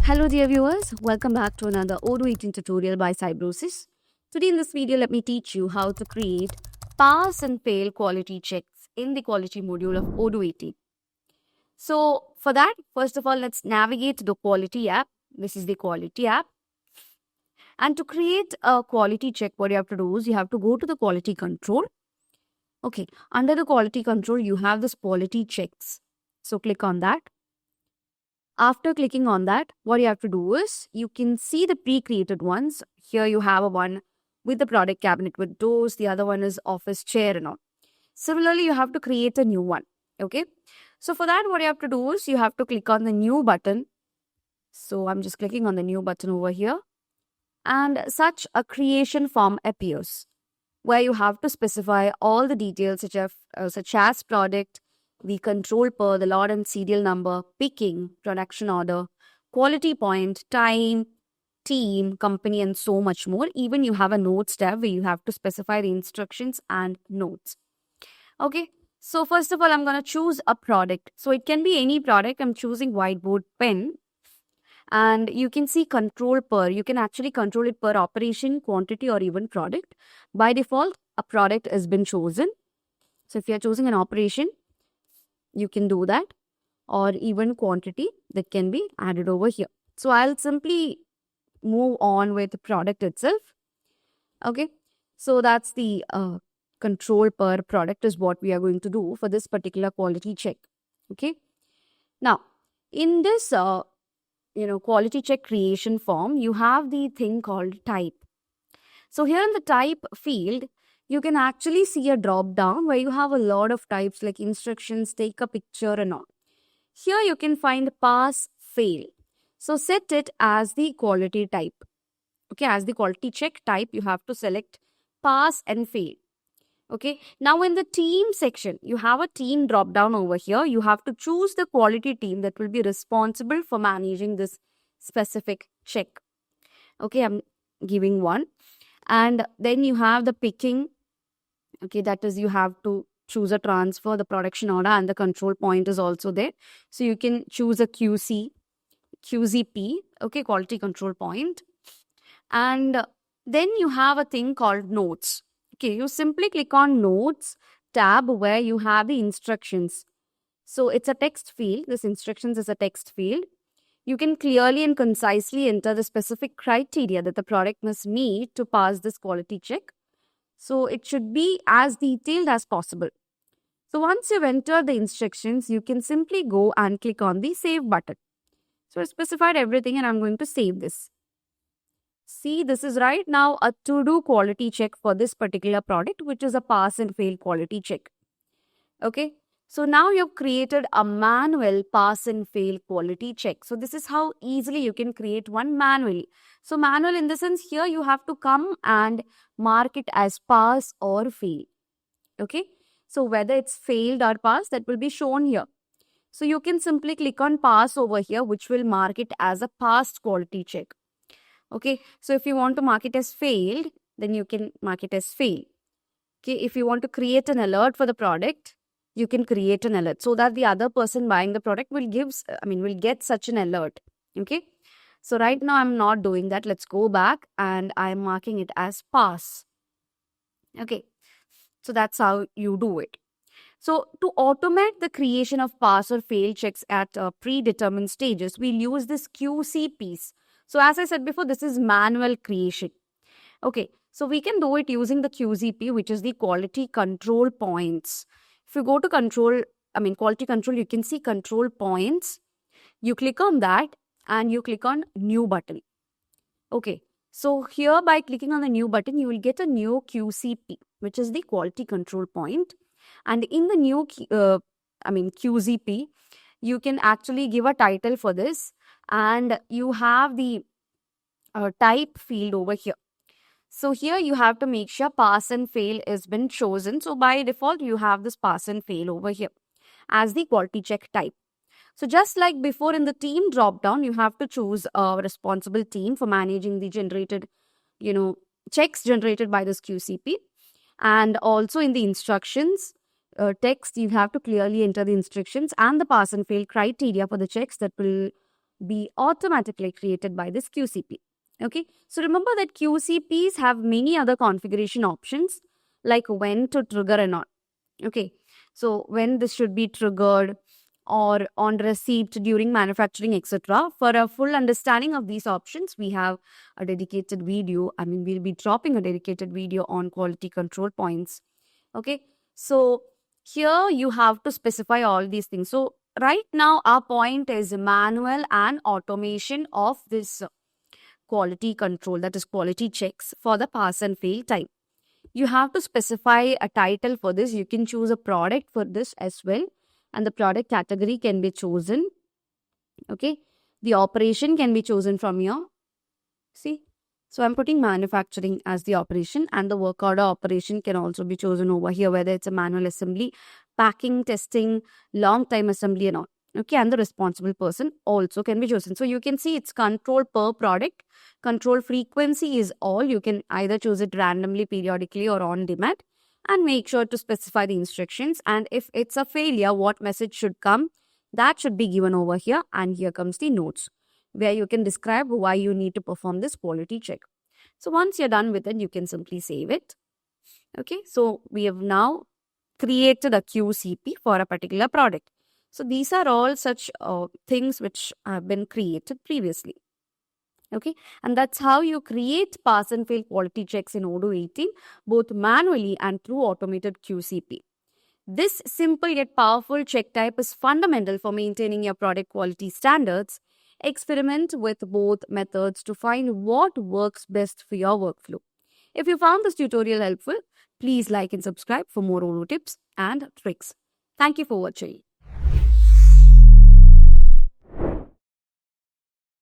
Hello dear viewers, welcome back to another Odoo 18 tutorial by Cybrosis. Today in this video, let me teach you how to create pass and fail quality checks in the quality module of Odoo 18. So for that, first of all, let's navigate to the quality app. This is the quality app. And to create a quality check, what you have to do is you have to go to the quality control. Okay, under the quality control, you have this quality checks. So click on that. After clicking on that, what you have to do is you can see the pre-created ones. Here you have a one with the product cabinet with doors. The other one is office chair and all. Similarly, you have to create a new one. Okay. So for that, what you have to do is you have to click on the new button. So I'm just clicking on the new button over here. And such a creation form appears where you have to specify all the details such as product, the control per, the lot and serial number, picking, production order, quality point, time, team, company, and so much more. Even you have a notes tab where you have to specify the instructions and notes. Okay, so first of all, I'm going to choose a product. So it can be any product. I'm choosing whiteboard pen. And you can see control per. You can actually control it per operation, quantity, or even product. By default, a product has been chosen. So if you're choosing an operation, you can do that, or even quantity that can be added over here. So I'll simply move on with the product itself. Okay, so that's the control per product is what we are going to do for this particular quality check. Okay, now in this quality check creation form, you have the thing called type. So here in the type field, you can actually see a drop down where you have a lot of types like instructions, take a picture and all. Here you can find pass, fail. So set it as the quality type. Okay, as the quality check type, you have to select pass and fail. Okay, now in the team section, you have a team drop down over here. You have to choose the quality team that will be responsible for managing this specific check. Okay, I'm giving one. And then you have the picking. Okay, that is you have to choose a transfer, the production order, and the control point is also there. So you can choose a QCP, okay, quality control point. And then you have a thing called notes. Okay, you simply click on notes tab where you have the instructions. So it's a text field. This instructions is a text field. You can clearly and concisely enter the specific criteria that the product must meet to pass this quality check. So it should be as detailed as possible. So once you've entered the instructions, you can simply go and click on the save button. So I specified everything and I'm going to save this. See, this is right now a to-do quality check for this particular product, which is a pass and fail quality check. Okay. So now you've created a manual pass and fail quality check. So this is how easily you can create one manually. So manual in the sense here you have to come and mark it as pass or fail. Okay. So whether it's failed or pass, that will be shown here. So you can simply click on pass over here, which will mark it as a passed quality check. Okay. So if you want to mark it as failed, then you can mark it as fail. Okay. If you want to create an alert for the product, you can create an alert so that the other person buying the product will get such an alert. Okay. So right now I'm not doing that. Let's go back and I'm marking it as pass. Okay. So that's how you do it. So to automate the creation of pass or fail checks at predetermined stages, we'll use this QC piece. So as I said before, this is manual creation. Okay. So we can do it using the QCP, which is the quality control points. If you go to quality control, you can see control points. You click on that and you click on new button. Okay. So here by clicking on the new button, you will get a new QCP, which is the quality control point. And in the new QCP, you can actually give a title for this and you have the type field over here. So here you have to make sure pass and fail has been chosen. So by default, you have this pass and fail over here as the quality check type. So just like before in the team drop down, you have to choose a responsible team for managing the generated, checks generated by this QCP. And also in the instructions text, you have to clearly enter the instructions and the pass and fail criteria for the checks that will be automatically created by this QCP. Okay, so remember that QCPs have many other configuration options like when to trigger and not. Okay, so when this should be triggered or on receipt during manufacturing, etc. For a full understanding of these options, we have a dedicated video. We'll be dropping a dedicated video on quality control points. Okay, so here you have to specify all these things. So right now our point is manual and automation of this quality control, that is quality checks for the pass and fail time. You have to specify a title for this. You can choose a product for this as well, and the product category can be chosen. Okay, the operation can be chosen from here. See, so I'm putting manufacturing as the operation, and the work order operation can also be chosen over here, whether it's a manual assembly, packing, testing, long time assembly and all. Okay, and the responsible person also can be chosen. So you can see it's control per product. Control frequency is all. You can either choose it randomly, periodically, or on demand, and make sure to specify the instructions. And if it's a failure, what message should come, that should be given over here. And here comes the notes, where you can describe why you need to perform this quality check. So once you're done with it, you can simply save it. Okay, so we have now created a QCP for a particular product. So these are all such things which have been created previously. Okay, and that's how you create pass and fail quality checks in Odoo 18, both manually and through automated QCP. This simple yet powerful check type is fundamental for maintaining your product quality standards. Experiment with both methods to find what works best for your workflow. If you found this tutorial helpful, please like and subscribe for more Odoo tips and tricks. Thank you for watching.